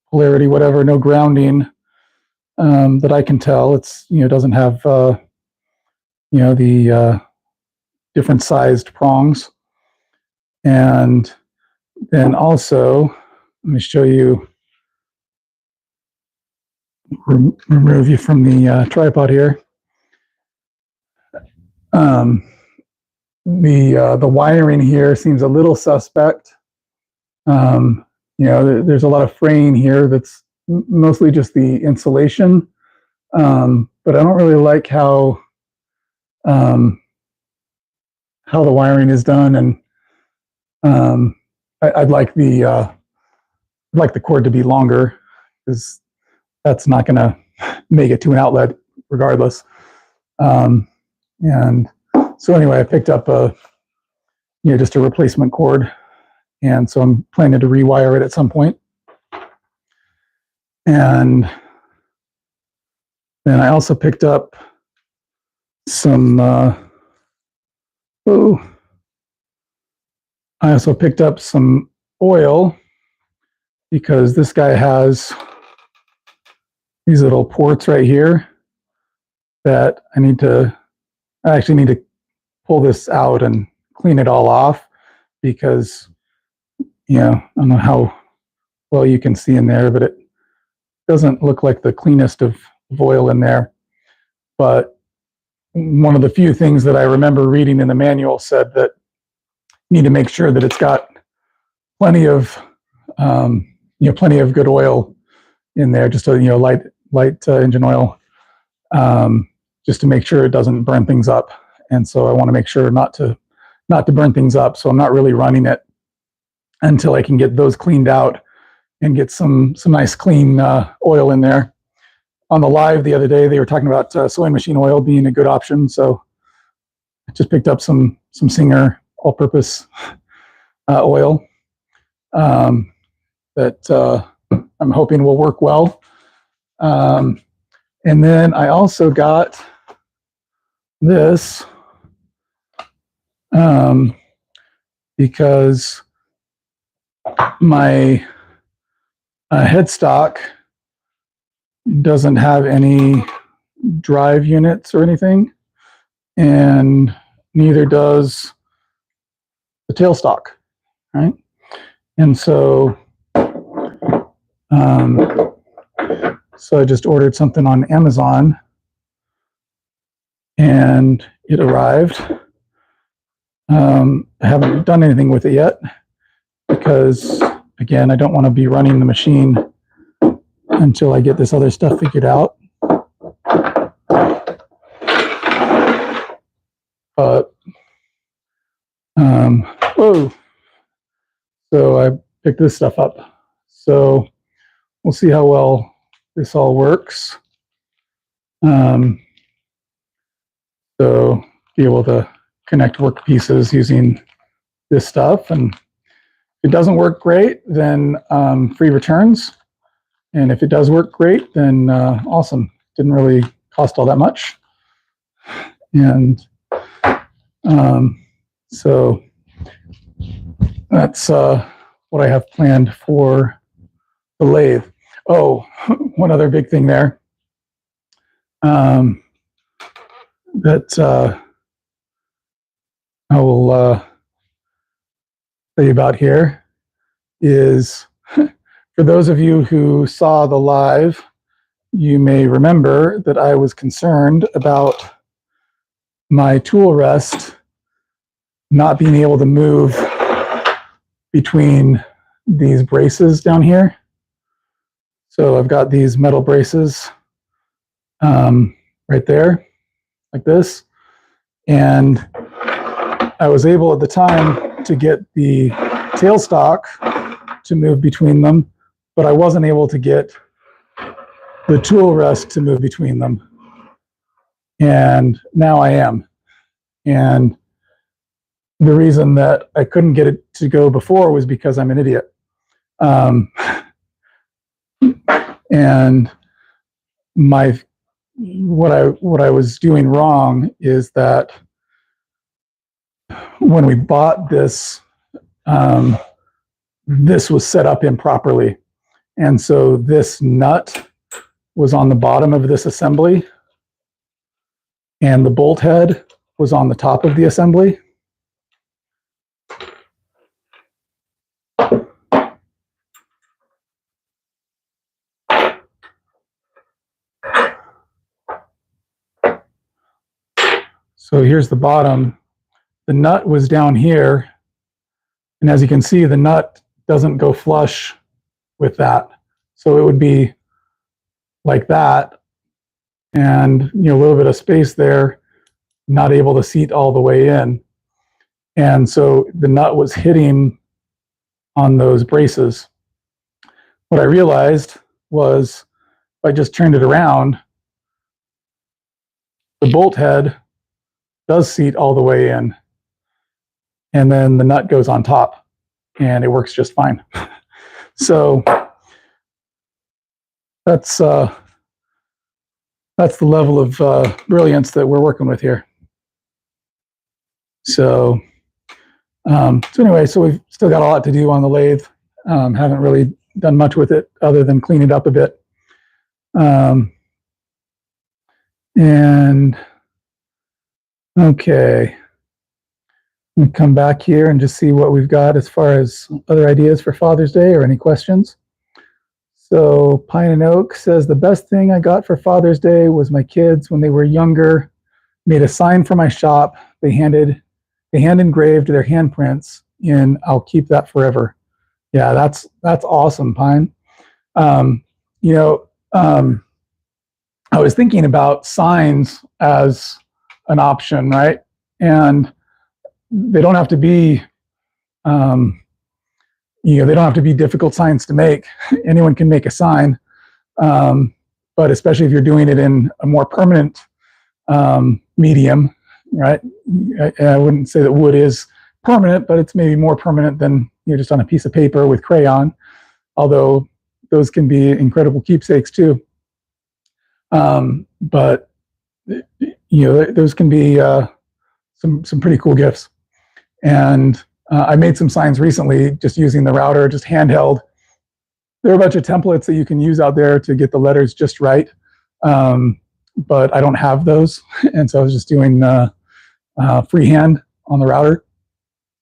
polarity, whatever, no grounding, that I can tell. It's doesn't have the different sized prongs. And then also let me show you, remove you from the tripod here. The wiring here seems a little suspect. You know, there's a lot of fraying here that's mostly just the insulation, but I don't really like how the wiring is done, and I'd like the cord to be longer, because that's not going to make it to an outlet regardless. And so anyway, I picked up just a replacement cord, and so I'm planning to rewire it at some point. And then I also picked up some oil, because this guy has these little ports right here that I actually need to pull this out and clean it all off, because, I don't know how well you can see in there, but it doesn't look like the cleanest of oil in there. But one of the few things that I remember reading in the manual said that you need to make sure that it's got plenty of good oil in there, just a light engine oil, just to make sure it doesn't burn things up. And so I want to make sure not to burn things up. So I'm not really running it until I can get those cleaned out and get some nice clean oil in there. On the live the other day, they were talking about sewing machine oil being a good option. So I just picked up some Singer all-purpose oil that I'm hoping will work well. And then I also got this because my headstock doesn't have any drive units or anything, and neither does the tailstock, right? And so I just ordered something on Amazon, and it arrived. I haven't done anything with it yet, because again, I don't want to be running the machine until I get this other stuff figured out. But so I picked this stuff up. So we'll see how well this all works. So be able to connect work pieces using this stuff, and if it doesn't work great, then free returns. And if it does work great, then awesome. Didn't really cost all that much. And so that's what I have planned for the lathe. Oh, one other big thing there that I will tell you about here is, for those of you who saw the live, you may remember that I was concerned about my tool rest not being able to move between these braces down here. So I've got these metal braces right there, like this. And I was able at the time to get the tailstock to move between them, but I wasn't able to get the tool rest to move between them. And now I am. And the reason that I couldn't get it to go before was because I'm an idiot. And what I was doing wrong is that when we bought this, this was set up improperly. And so this nut was on the bottom of this assembly, and the bolt head was on the top of the assembly. So here's the bottom. The nut was down here. And as you can see, the nut doesn't go flush with that. So it would be like that. And a little bit of space there, not able to seat all the way in. And so the nut was hitting on those braces. What I realized was if I just turned it around, the bolt head does seat all the way in. And then the nut goes on top and it works just fine. So that's the level of brilliance that we're working with here. So anyway, so we've still got a lot to do on the lathe. Haven't really done much with it other than clean it up a bit. And okay, let me come back here and just see what we've got as far as other ideas for Father's Day or any questions. So Pine and Oak says, the best thing I got for Father's Day was my kids when they were younger made a sign for my shop. They hand engraved their handprints in. I'll keep that forever. Yeah, that's awesome, Pine. I was thinking about signs as an option, right? And they don't have to be, they don't have to be difficult signs to make. Anyone can make a sign, but especially if you're doing it in a more permanent medium, right? I wouldn't say that wood is permanent, but it's maybe more permanent than just on a piece of paper with crayon, although those can be incredible keepsakes too. But those can be some pretty cool gifts. And I made some signs recently just using the router, just handheld. There are a bunch of templates that you can use out there to get the letters just right, but I don't have those, and so I was just doing freehand on the router,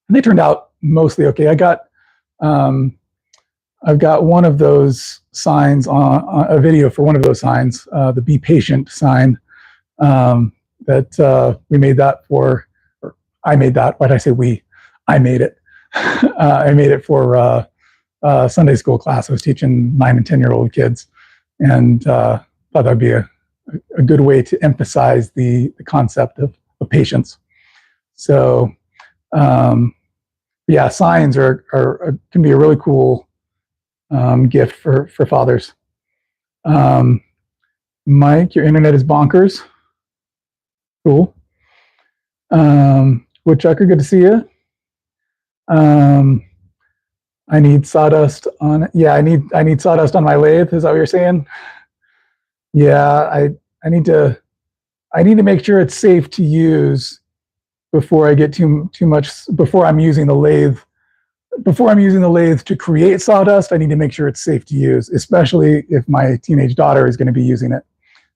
and they turned out mostly okay. I've got one of those signs on a video for one of those signs, the "Be Patient" sign that we made that for. Or I made that. Why did I say we? I made it. I made it for Sunday school class. I was teaching 9 and 10-year-old kids, and thought that'd be a good way to emphasize the concept of patience. So, yeah, signs can be a really cool gift for fathers. Mike, your internet is bonkers. Cool. Woodchucker, good to see you. I need sawdust on. Yeah, I need sawdust on my lathe. Is that what you're saying? Yeah, I need to make sure it's safe to use before I get too much. Before I'm using the lathe to create sawdust, I need to make sure it's safe to use, especially if my teenage daughter is going to be using it.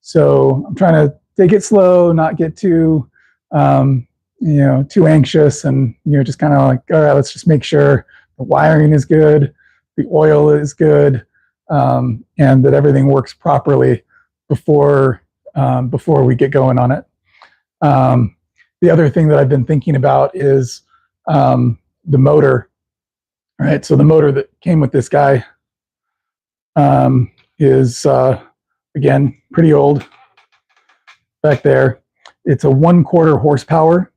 So I'm trying to take it slow, not get too too anxious, and just kind of like, all right, let's just make sure the wiring is good, the oil is good, and that everything works properly before we get going on it. The other thing that I've been thinking about is the motor. All right, so the motor that came with this guy is again pretty old. Back there, it's a 1/4 horsepower,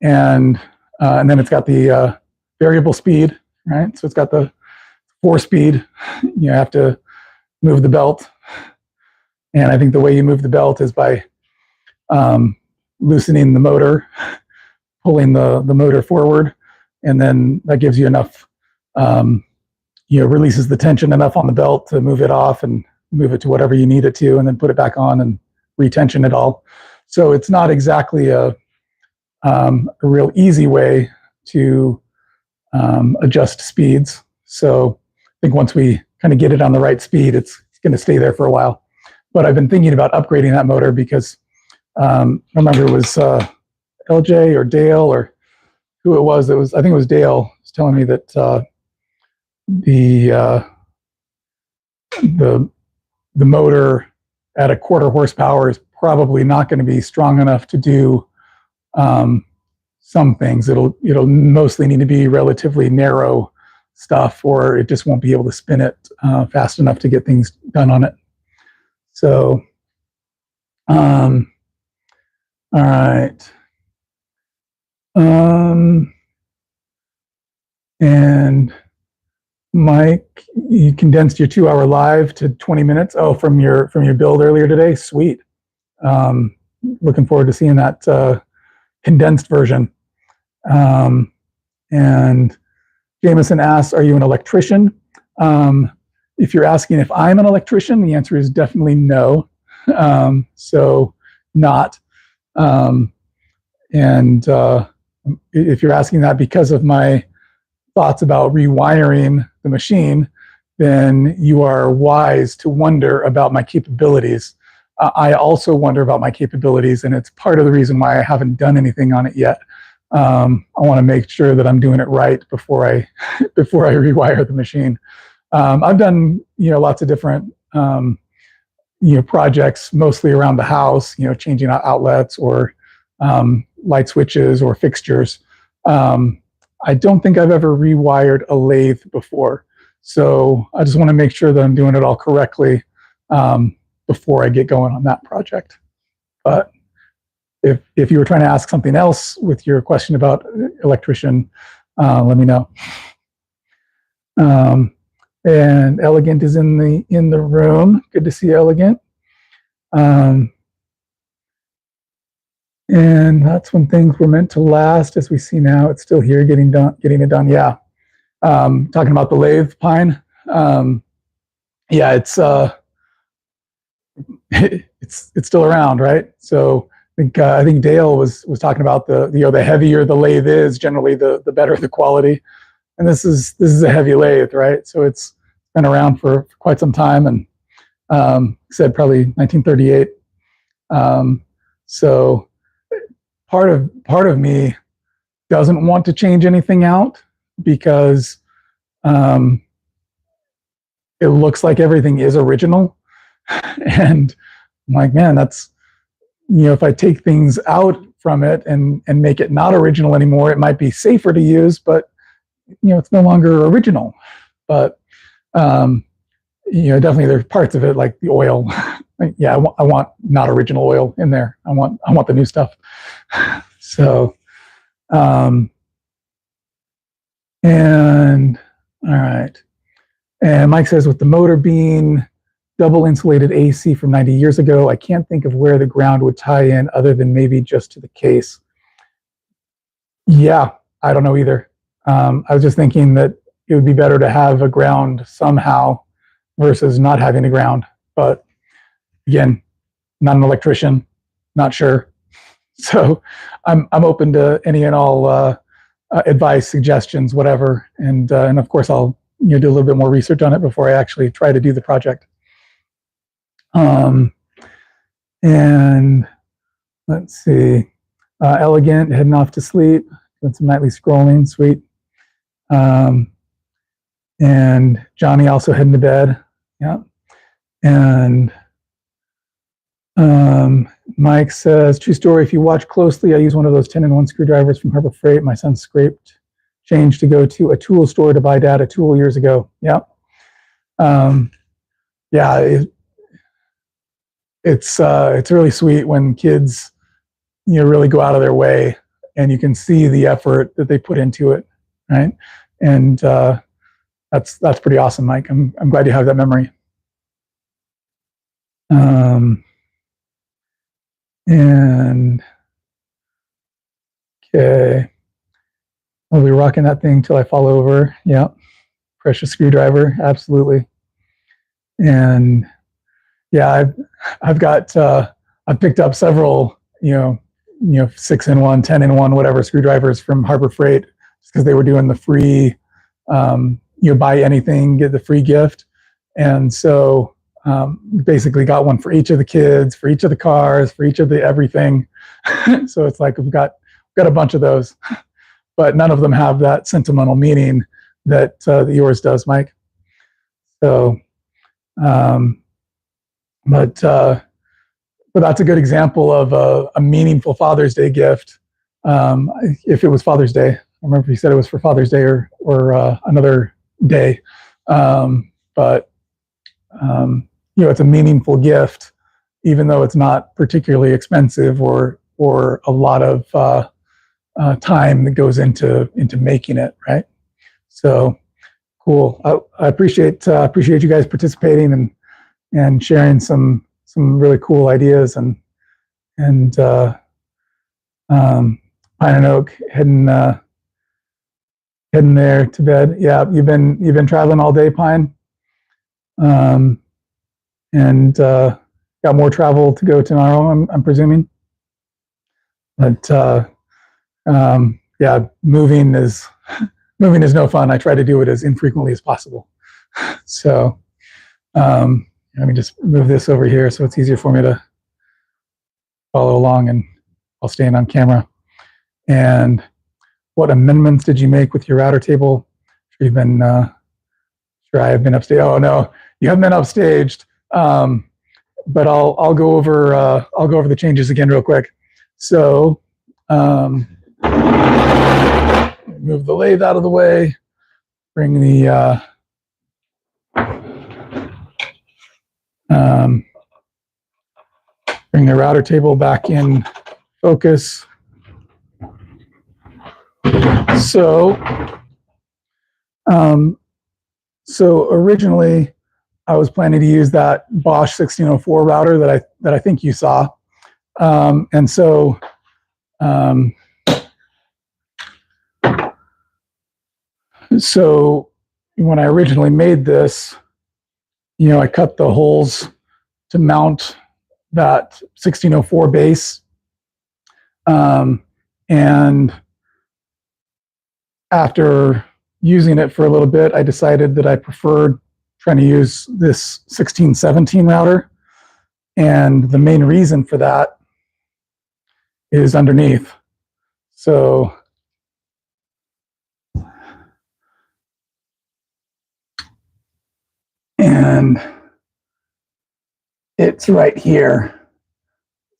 and then it's got the variable speed, right? So it's got the 4-speed. You have to move the belt, and I think the way you move the belt is by loosening the motor, pulling the motor forward, and then that gives you enough, releases the tension enough on the belt to move it off and move it to whatever you need it to, and then put it back on and retension it all. So it's not exactly a real easy way to adjust speeds. So I think once we kind of get it on the right speed, it's going to stay there for a while. But I've been thinking about upgrading that motor because I remember it was LJ or Dale or who it was. I think it was Dale was telling me that the motor at a 1/4 horsepower is probably not going to be strong enough to do some things. It'll mostly need to be relatively narrow stuff, or it just won't be able to spin it fast enough to get things done on it. So, all right. And Mike, you condensed your 2-hour live to 20 minutes. Oh, from your build earlier today. Sweet. Looking forward to seeing that condensed version. And Jameson asks, "Are you an electrician?" If you're asking if I'm an electrician, the answer is definitely no. So not. And if you're asking that because of my thoughts about rewiring the machine, then you are wise to wonder about my capabilities. I also wonder about my capabilities, and it's part of the reason why I haven't done anything on it yet. I want to make sure that I'm doing it right before I rewire the machine. I've done lots of different projects, mostly around the house, changing out outlets or light switches or fixtures. I don't think I've ever rewired a lathe before, so I just want to make sure that I'm doing it all correctly before I get going on that project. But if you were trying to ask something else with your question about electrician, let me know. And Elegant is in the room. Good to see you, Elegant. And that's when things were meant to last. As we see now, it's still here, getting it done. Yeah. Talking about the lathe, Pine. Yeah, it's still around, right? So I think Dale was talking about the heavier the lathe is, generally the better the quality. And this is a heavy lathe, right? So it's been around for quite some time, and said probably 1938. So part of me doesn't want to change anything out because it looks like everything is original, and I'm like, man, that's if I take things out from it and make it not original anymore, it might be safer to use, but it's no longer original. But definitely there's parts of it like the oil. Yeah, I want not original oil in there. I want the new stuff. So, and all right. And Mike says, with the motor being double insulated AC from 90 years ago, I can't think of where the ground would tie in other than maybe just to the case. Yeah, I don't know either. I was just thinking that it would be better to have a ground somehow versus not having a ground. But again, not an electrician, not sure. So I'm open to any and all advice, suggestions, whatever. And of course I'll do a little bit more research on it before I actually try to do the project. And let's see, Elegant heading off to sleep, doing some nightly scrolling, sweet. And Johnny also heading to bed. Yeah. And Mike says, true story, if you watch closely, I use one of those 10-in-1 screwdrivers from Harbor Freight. My son scraped change to go to a tool store to buy Dad a tool years ago. Yeah. Yeah, it's really sweet when kids really go out of their way and you can see the effort that they put into it, right? And that's pretty awesome, Mike. I'm glad you have that memory. And okay, I'll be rocking that thing till I fall over. Yeah, precious screwdriver, absolutely. And yeah, I've picked up several 6-in-1, 10-in-1, whatever screwdrivers from Harbor Freight just because they were doing the free buy anything get the free gift, and so basically got one for each of the kids, for each of the cars, for each of the everything. So it's like we've got a bunch of those, but none of them have that sentimental meaning that yours does, Mike. So, but that's a good example of a meaningful Father's Day gift if it was Father's Day. I remember he said it was for Father's Day or another day. But it's a meaningful gift, even though it's not particularly expensive or a lot of time that goes into making it, right? So cool. I appreciate you guys participating and sharing some really cool ideas and Pine and Oak heading there to bed. Yeah, you've been traveling all day, Pine, and got more travel to go tomorrow. I'm presuming, but yeah, moving is no fun. I try to do it as infrequently as possible. So let me just move this over here so it's easier for me to follow along, and I'll stay on camera. And what amendments did you make with your router table? You've been sure I've been upstaged. Oh no, you haven't been upstaged. But I'll go over the changes again real quick. So move the lathe out of the way. Bring the router table back in focus. So originally I was planning to use that Bosch 1604 router that I think you saw, and so when I originally made this, I cut the holes to mount that 1604 base, and after using it for a little bit, I decided that I preferred trying to use this 1617 router. And the main reason for that is underneath. So and it's right here.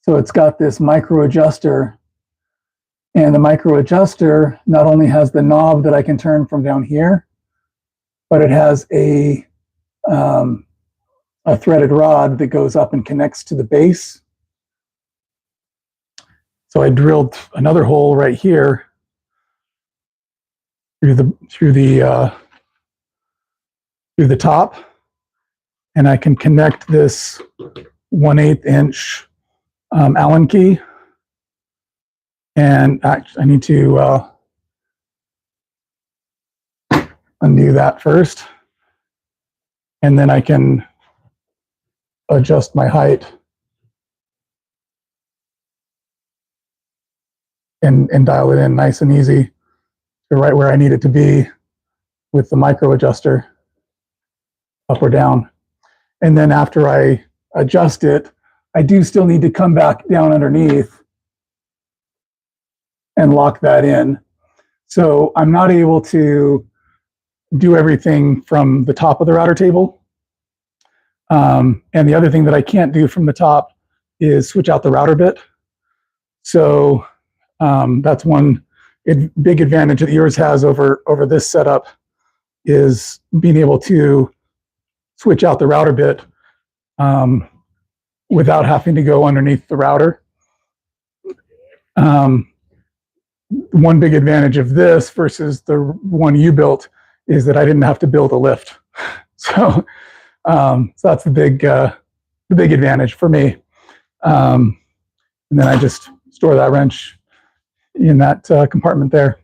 So it's got this micro adjuster, and the micro adjuster not only has the knob that I can turn from down here, but it has a threaded rod that goes up and connects to the base. So I drilled another hole right here through the top, and I can connect this 1/8 inch Allen key. And actually, I need to undo that first, and then I can adjust my height and dial it in nice and easy to right where I need it to be with the micro adjuster, up or down. And then after I adjust it, I do still need to come back down underneath and lock that in. So I'm not able to do everything from the top of the router table. And the other thing that I can't do from the top is switch out the router bit. So that's one big advantage that yours has over this setup, is being able to switch out the router bit without having to go underneath the router. One big advantage of this versus the one you built is that I didn't have to build a lift. So that's the big advantage for me. And then I just store that wrench in that compartment there.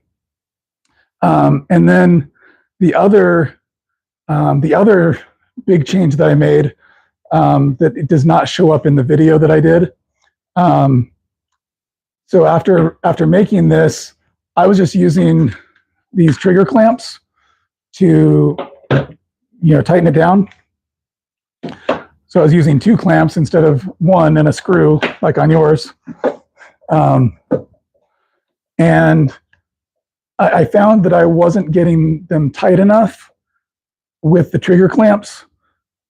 And then the other big change that I made, that it does not show up in the video that I did. So after making this, I was just using these trigger clamps to tighten it down. So I was using 2 clamps instead of 1 and a screw like on yours. And I found that I wasn't getting them tight enough with the trigger clamps.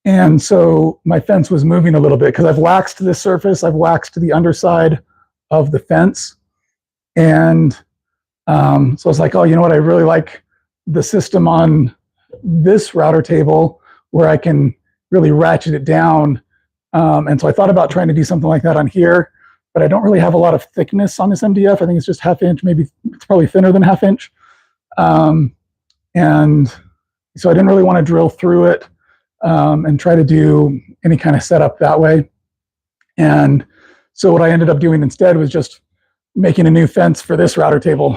And so my fence was moving a little bit because I've waxed this surface, I've waxed the underside of the fence. And so I was like, oh, you know what? I really like the system on this router table where I can really ratchet it down. And so I thought about trying to do something like that on here, but I don't really have a lot of thickness on this MDF. I think it's just ½ inch, maybe it's probably thinner than ½ inch. And so I didn't really want to drill through it and try to do any kind of setup that way. And so what I ended up doing instead was just making a new fence for this router table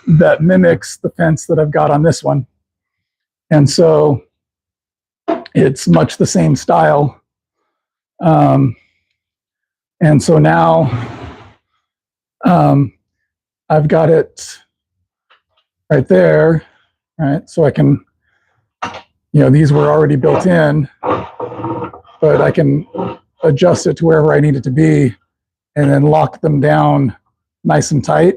that mimics the fence that I've got on this one. And so it's much the same style. And so now I've got it right there, right? So I can, these were already built in, but I can adjust it to wherever I need it to be and then lock them down nice and tight.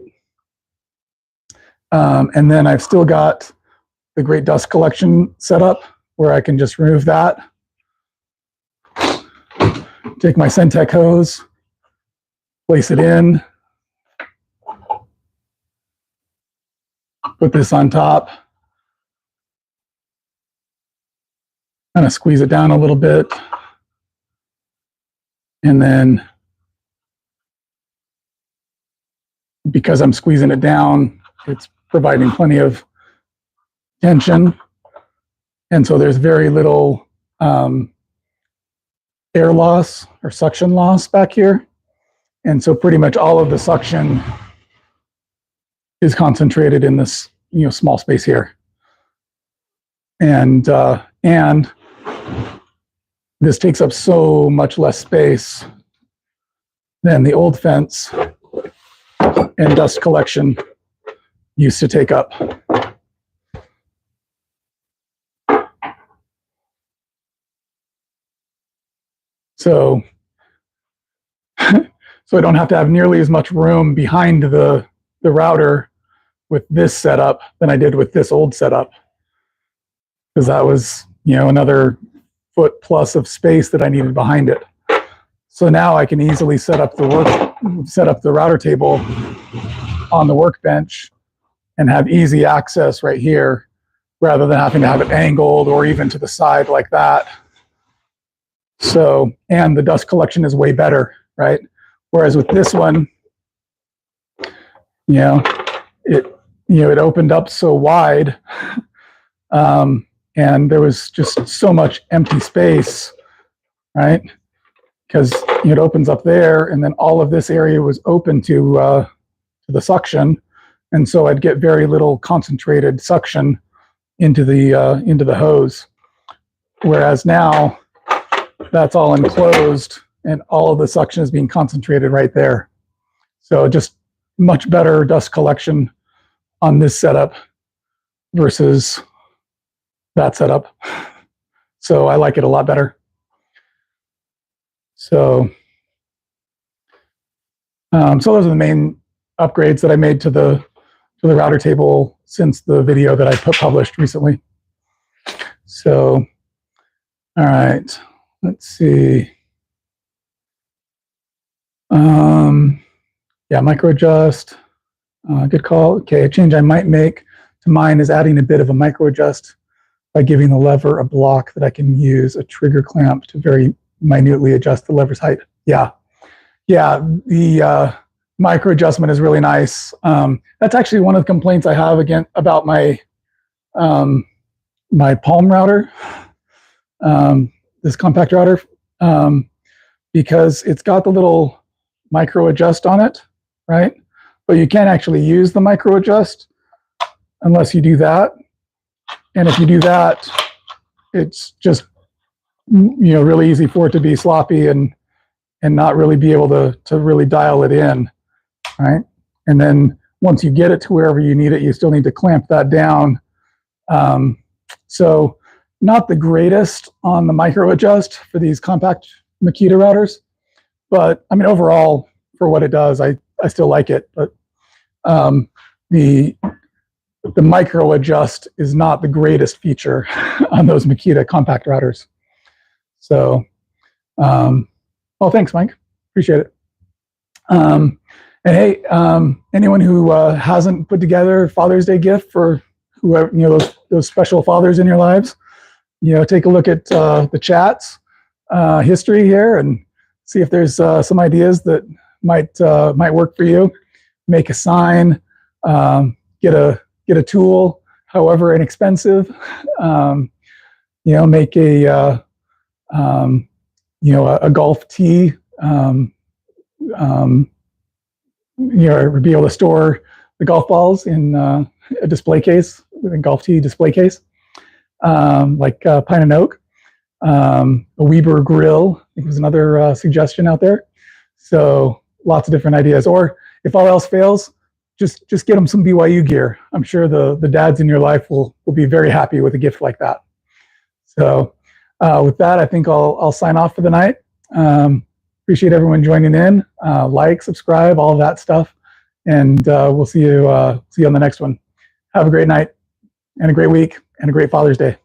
And then I've still got the great dust collection set up where I can just remove that. Take my Centec hose, place it in, put this on top, kind of squeeze it down a little bit, and then because I'm squeezing it down, it's providing plenty of tension, and so there's very little air loss or suction loss back here, and so pretty much all of the suction is concentrated in this small space here, and this takes up so much less space than the old fence and dust collection used to take up. So I don't have to have nearly as much room behind the router with this setup than I did with this old setup, because that was another foot plus of space that I needed behind it. So now I can easily set up the router table on the workbench and have easy access right here, rather than having to have it angled or even to the side like that. So, and the dust collection is way better, right? Whereas with this one, it opened up so wide, and there was just so much empty space, right? Because it opens up there, and then all of this area was open to the suction, and so I'd get very little concentrated suction into the hose. Whereas now, that's all enclosed, and all of the suction is being concentrated right there. So just much better dust collection on this setup versus that setup. So I like it a lot better. So those are the main upgrades that I made to the router table since the video that I published recently. So, all right, let's see. Yeah, micro adjust. Good call. Okay, a change I might make to mine is adding a bit of a micro adjust by giving the lever a block that I can use a trigger clamp to very minutely adjust the lever's height. Yeah, the micro adjustment is really nice. That's actually one of the complaints I have about my my Palm router, this compact router, because it's got the little micro adjust on it, right? But you can't actually use the micro adjust unless you do that. And if you do that, it's just really easy for it to be sloppy and not really be able to really dial it in, right? And then once you get it to wherever you need it, you still need to clamp that down. So not the greatest on the micro adjust for these compact Makita routers, but I mean, overall for what it does, I still like it, but the micro adjust is not the greatest feature on those Makita compact routers. So, well, thanks, Mike. Appreciate it. And hey, anyone who hasn't put together a Father's Day gift for whoever, those special fathers in your lives, take a look at the chat's history here and see if there's some ideas that might work for you. Make a sign, get a tool, however inexpensive. Make a a golf tee. Be able to store the golf balls in a display case, with a golf tee display case, like pine and oak. A Weber grill, I think was another suggestion out there. So lots of different ideas. Or if all else fails, just get them some BYU gear. I'm sure the dads in your life will be very happy with a gift like that. So with that, I think I'll sign off for the night. Appreciate everyone joining in. Like, subscribe, all of that stuff, and we'll see you on the next one. Have a great night and a great week and a great Father's Day.